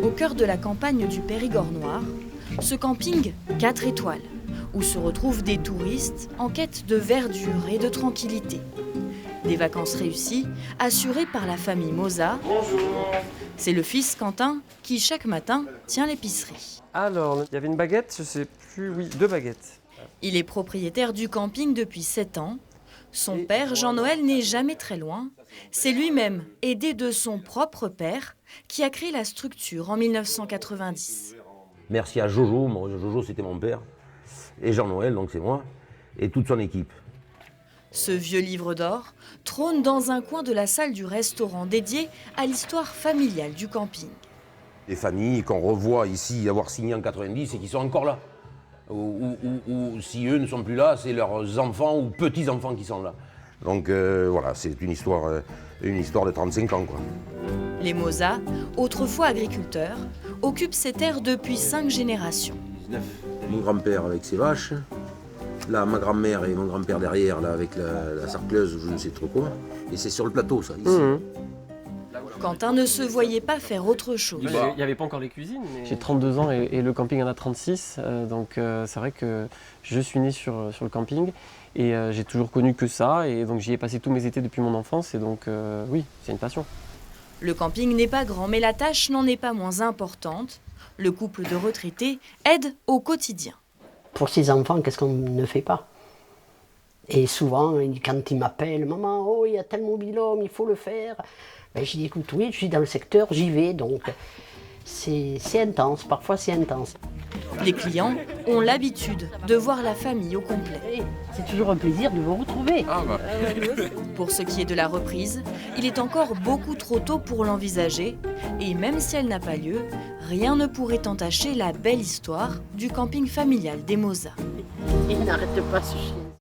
Au cœur de la campagne du Périgord noir, ce camping 4 étoiles, où se retrouvent des touristes en quête de verdure et de tranquillité. Des vacances réussies, assurées par la famille Moza. Bonjour. C'est le fils Quentin qui, chaque matin, tient l'épicerie. Alors, il y avait une baguette, je sais plus, oui, 2 baguettes. Il est propriétaire du camping depuis 7 ans. Son père, Jean-Noël, n'est jamais très loin. C'est lui-même, aidé de son propre père, qui a créé la structure en 1990. Merci à Jojo, Jojo c'était mon père, et Jean-Noël, donc c'est moi, et toute son équipe. Ce vieux livre d'or trône dans un coin de la salle du restaurant dédié à l'histoire familiale du camping. Les familles qu'on revoit ici avoir signé en 90 et qui sont encore là. Ou si eux ne sont plus là, c'est leurs enfants ou petits-enfants qui sont là. Donc voilà, c'est une histoire de 35 ans, quoi. Les Moza, autrefois agriculteurs, occupent ces terres depuis 5 générations. Mon grand-père avec ses vaches, là ma grand-mère et mon grand-père derrière là, avec la sarcleuse ou je ne sais trop quoi. Et c'est sur le plateau ça, ici. Quentin ne se voyait pas faire autre chose. Il n'y avait pas encore les cuisines. Mais... J'ai 32 ans et le camping en a 36, donc c'est vrai que je suis né sur le camping et j'ai toujours connu que ça et donc j'y ai passé tous mes étés depuis mon enfance et donc oui, c'est une passion. Le camping n'est pas grand, mais la tâche n'en est pas moins importante. Le couple de retraités aide au quotidien. Pour ses enfants, qu'est-ce qu'on ne fait pas? Et souvent, quand ils m'appellent, « Maman, oh, il y a tel mobil-home, il faut le faire », ben, je dis « Écoute, oui, je suis dans le secteur, j'y vais », donc c'est intense, parfois c'est intense. Les clients ont l'habitude de voir la famille au complet. C'est toujours un plaisir de vous retrouver. Pour ce qui est de la reprise, il est encore beaucoup trop tôt pour l'envisager. Et même si elle n'a pas lieu, rien ne pourrait entacher la belle histoire du camping familial des Moza. Il n'arrête pas ce chien.